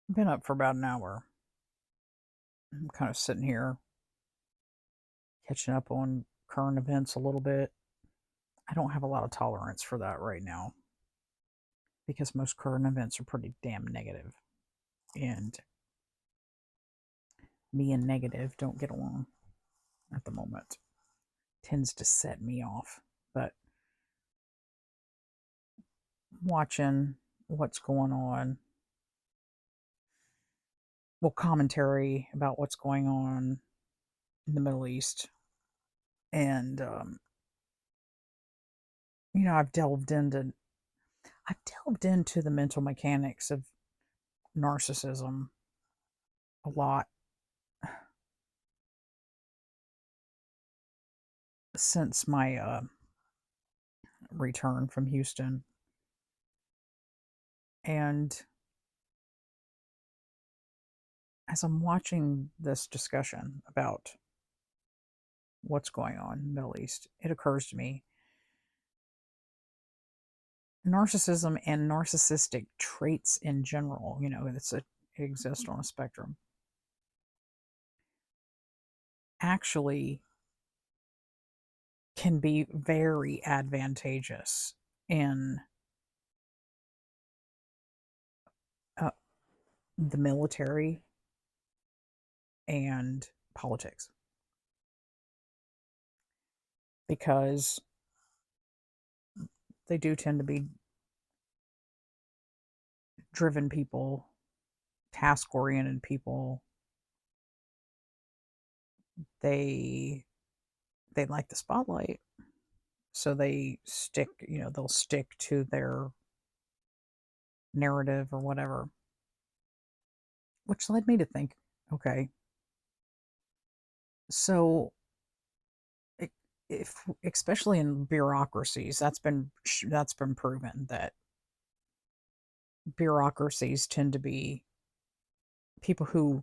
Been up for about an hour. I'm kind of sitting here catching up on current events a little bit. I don't have a lot of tolerance for that right now because most current events are pretty damn negative, and me and negative don't get along at the moment. Tends to set me off. But watching what's going on, well, commentary about what's going on in the Middle East, and I've delved into the mental mechanics of narcissism a lot since my return from Houston. And as I'm watching this discussion about what's going on in the Middle East, it occurs to me narcissism and narcissistic traits in general, it exists on a spectrum, actually can be very advantageous in uh, the military and politics because they do tend to be driven people, task oriented people. They they like the spotlight, so they'll stick to their narrative or whatever, which led me to think, okay, so if especially in bureaucracies, that's been proven that bureaucracies tend to be people who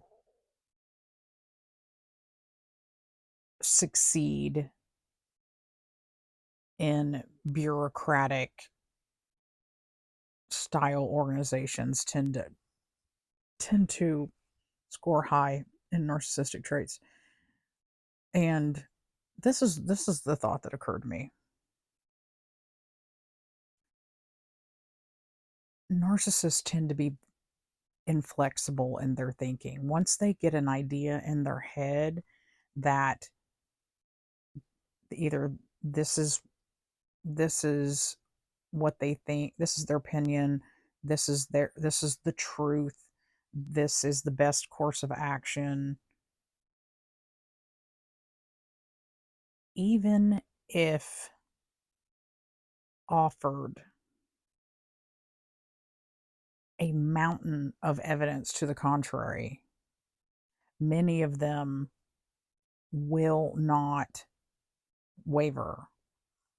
succeed in bureaucratic style organizations tend to score high in narcissistic traits. And this is the thought that occurred to me. Narcissists tend to be inflexible in their thinking. Once they get an idea in their head that either this is this is what they think, this is their opinion, this is the truth, this is the best course of action, even if offered a mountain of evidence to the contrary, many of them will not waver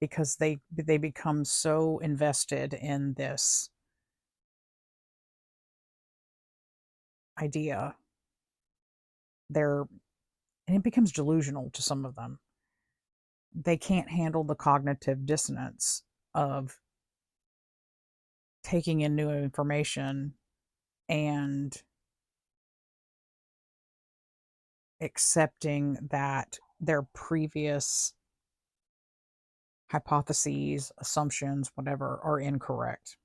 because they become so invested in this idea. They're and it becomes delusional to some of them. They can't handle the cognitive dissonance of taking in new information and accepting that their previous hypotheses, assumptions, whatever, are incorrect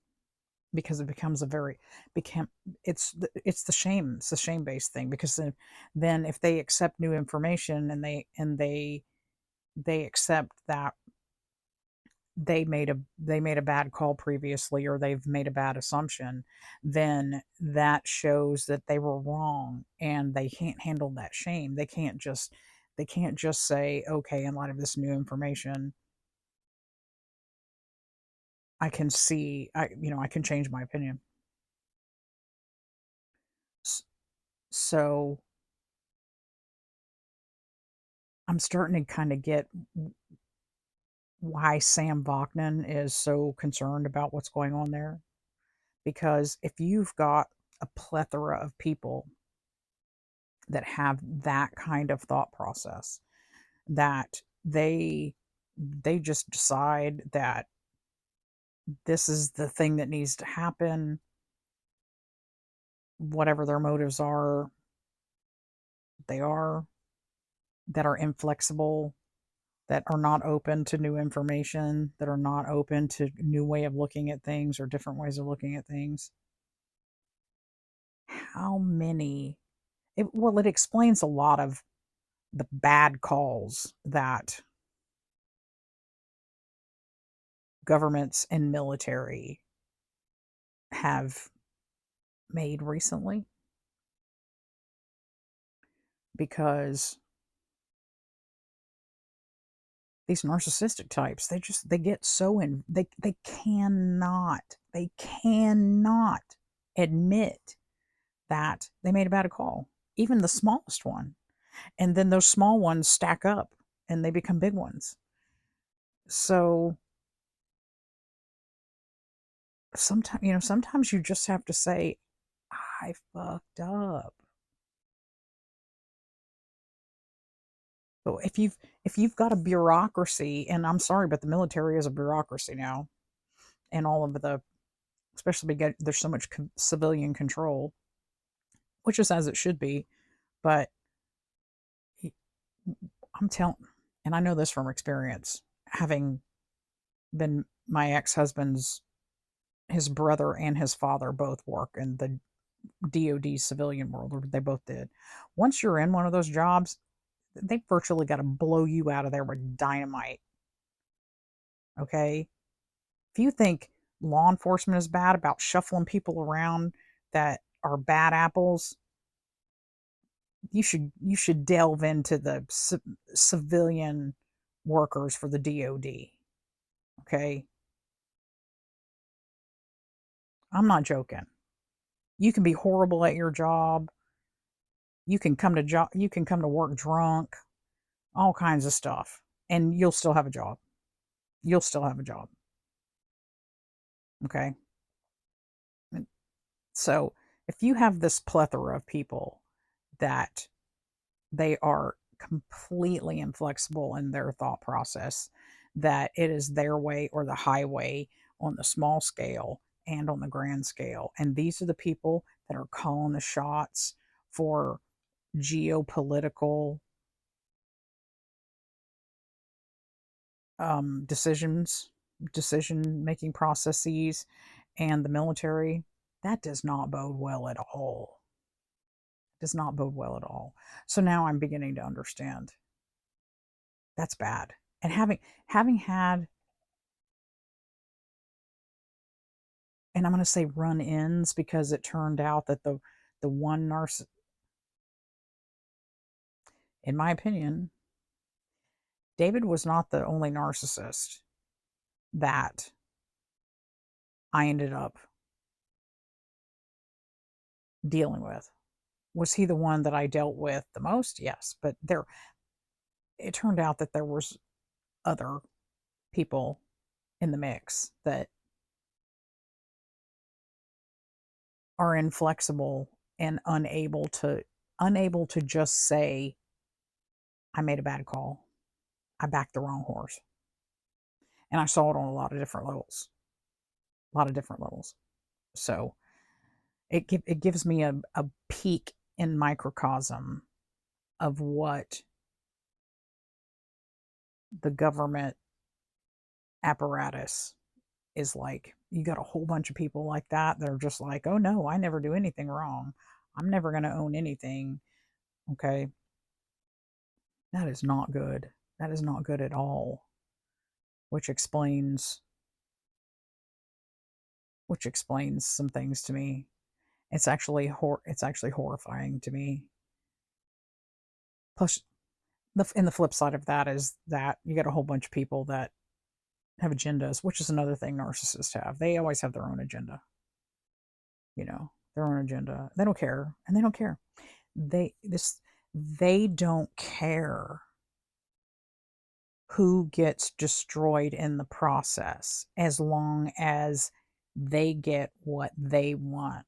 because it becomes a very became it's the shame based thing because then if they accept new information and they accept that they made a bad call previously or they've made a bad assumption, then that shows that they were wrong and they can't handle that shame. They can't just say, okay, in light of this new information, I can see I can change my opinion. S- So I'm starting to kind of get why Sam Bachman is so concerned about what's going on there. Because if you've got a plethora of people that have that kind of thought process, that they just decide that this is the thing that needs to happen, whatever their motives are, they are, that are inflexible, that are not open to new information, that are not open to new way of looking at things or different ways of looking at things. How many? Well, it explains a lot of the bad calls that governments and military have made recently, because these narcissistic types, they get so in, they cannot admit that they made a bad call, even the smallest one. And then those small ones stack up and they become big ones. So sometimes you just have to say, I fucked up. But if you've got a bureaucracy, and I'm sorry, but the military is a bureaucracy now, and all of the, especially because there's so much civilian control, which is as it should be. But I'm telling, and I know this from experience, having been my ex-husband's, his brother and his father both work in the DoD civilian world, or they both did. Once you're in one of those jobs, they virtually got to blow you out of there with dynamite. Okay? If you think law enforcement is bad about shuffling people around that are bad apples, you should delve into the civilian workers for the DoD. Okay? I'm not joking. You can be horrible at your job. You can come to work drunk, all kinds of stuff, and you'll still have a job. You'll still have a job. Okay? So, if you have this plethora of people that they are completely inflexible in their thought process, that it is their way or the highway on the small scale and on the grand scale. And these are the people that are calling the shots for geopolitical decision making processes, and the military. That does not bode well at all. Does not bode well at all. So now I'm beginning to understand. That's bad. And having had, and I'm going to say run-ins, because it turned out that the one in my opinion, David was not the only narcissist that I ended up dealing with. Was he the one that I dealt with the most? Yes, but it turned out that there was other people in the mix that are inflexible and unable to just say, I made a bad call. I backed the wrong horse. And I saw it on a lot of different levels. A lot of different levels. So it gives me a peek in microcosm of what the government apparatus is like. You got a whole bunch of people like that are just like, oh no, I never do anything wrong. I'm never going to own anything. Okay. That is not good. That is not good at all. Which explains some things to me. It's actually horrifying to me. Plus, the flip side of that is that you get a whole bunch of people that have agendas, which is another thing narcissists have. They always have their own agenda. Their own agenda. They don't care, and they don't care. They don't care who gets destroyed in the process, as long as they get what they want.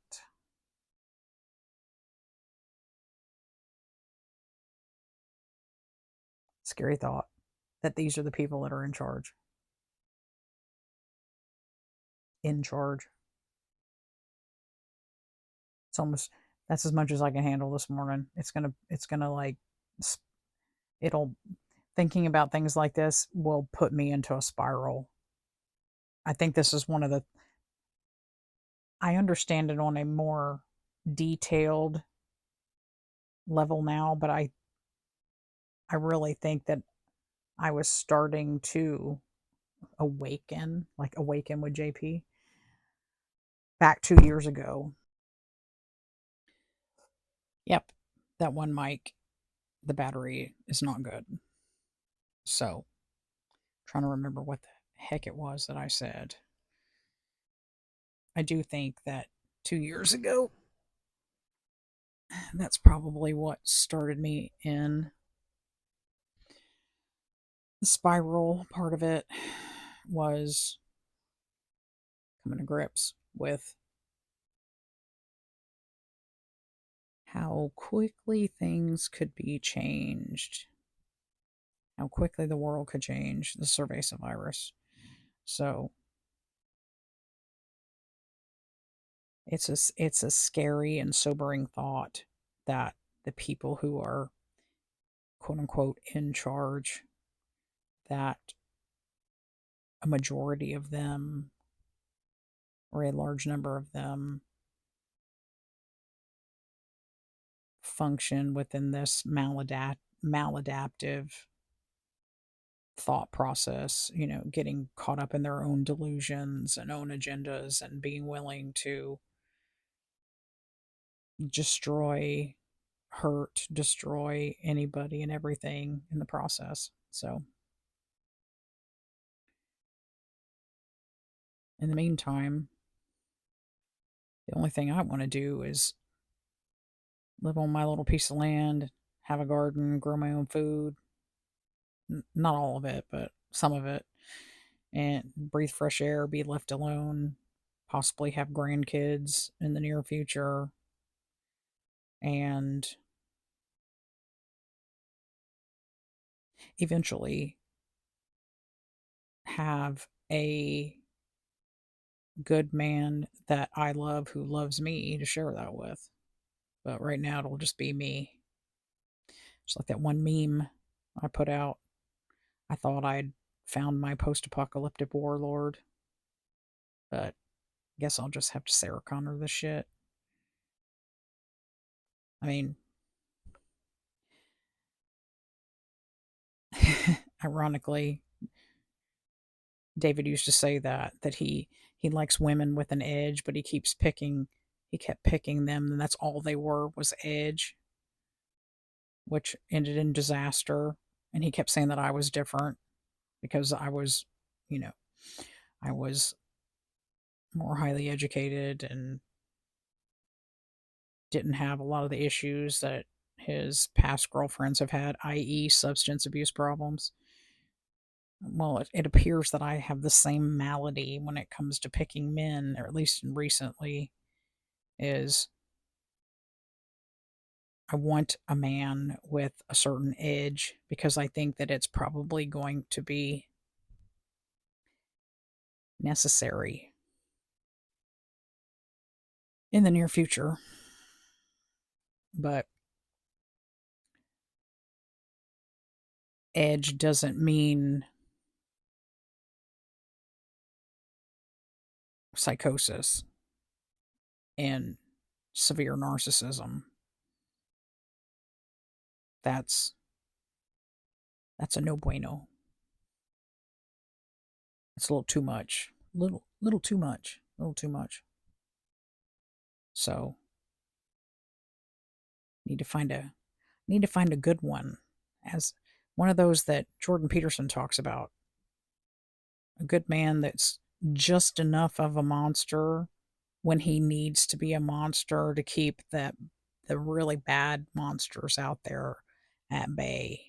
Scary thought that these are the people that are in charge. In charge. It's almost that's as much as I can handle this morning. It's gonna like it'll thinking about things like this will put me into a spiral. I think this is one of the I understand it on a more detailed level now, but I really think that I was starting to awaken, like awaken with JP back 2 years ago. Yep, that one mic, the battery is not good. So, trying to remember what the heck it was that I said. I do think that 2 years ago, that's probably what started me in the spiral. Part of it was coming to grips with how quickly things could be changed, how quickly the world could change, the cerveza virus. So it's a scary and sobering thought that the people who are quote unquote in charge, that a majority of them or a large number of them function within this maladaptive thought process, getting caught up in their own delusions and own agendas and being willing to destroy, hurt, destroy anybody and everything in the process. So, in the meantime, the only thing I want to do is live on my little piece of land, have a garden, grow my own food. Not all of it, but some of it. And breathe fresh air, be left alone, possibly have grandkids in the near future, and eventually have a good man that I love who loves me to share that with. But right now it'll just be me. It's like that one meme I put out. I thought I'd found my post apocalyptic warlord, but guess I'll just have to Sarah Connor this shit. I mean, ironically, David used to say that he likes women with an edge, but he kept picking them, and that's all they were was edge, which ended in disaster. And he kept saying that I was different because you know, I was more highly educated and didn't have a lot of the issues that his past girlfriends have had, i.e., substance abuse problems. Well, it appears that I have the same malady when it comes to picking men, or at least recently, is I want a man with a certain edge because I think that it's probably going to be necessary in the near future. But edge doesn't mean psychosis and severe narcissism. That's that's a no bueno. It's a little too much. Little too much. Little too much. So need to find a need to find a good one, as one of those that Jordan Peterson talks about. A good man that's just enough of a monster when he needs to be a monster to keep the really bad monsters out there at bay.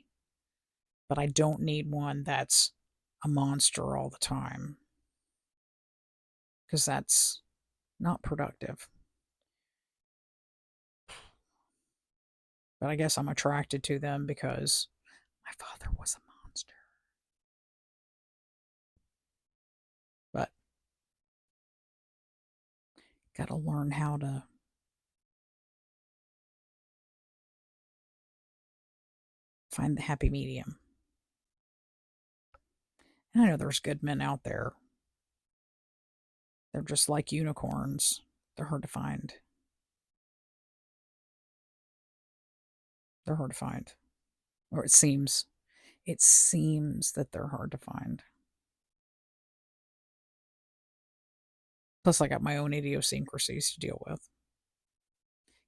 But I don't need one that's a monster all the time, because that's not productive. But I guess I'm attracted to them because my father was a monster. But gotta learn how to Find the happy medium. And I know there's good men out there. They're just like unicorns. They're hard to find. They're hard to find. Or it seems. It seems that they're hard to find. Plus, I got my own idiosyncrasies to deal with.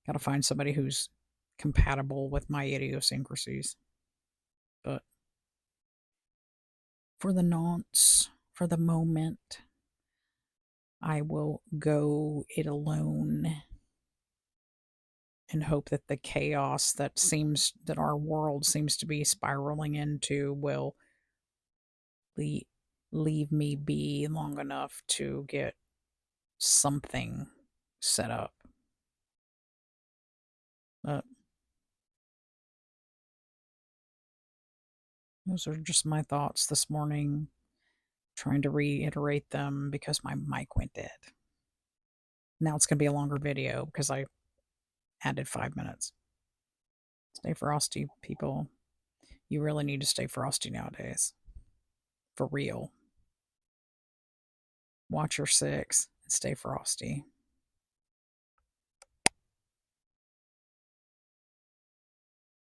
Got to find somebody who's compatible with my idiosyncrasies. But for the nonce, for the moment, I will go it alone and hope that the chaos that our world seems to be spiraling into will leave, leave me be long enough to get something set up. But those are just my thoughts this morning, trying to reiterate them because my mic went dead. Now it's going to be a longer video because I added 5 minutes. Stay frosty, people. You really need to stay frosty nowadays. For real. Watch your six and stay frosty.